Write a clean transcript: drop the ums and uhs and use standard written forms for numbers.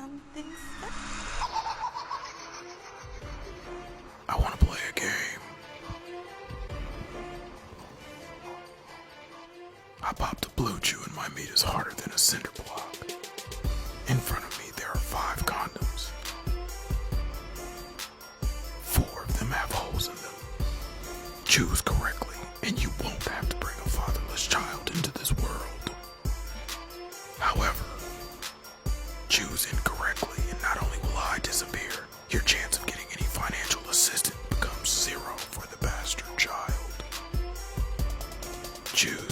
something special. I want to play a game. I popped a blue chew and my meat is harder than a cinder block. In front of me there are 5 condoms. 4 of them have holes in them. Choose correctly and you won't have to bring a fatherless child into this world. However, choose incorrectly and not only will I disappear, your chance of getting any financial assistance becomes 0 for the bastard child. Choose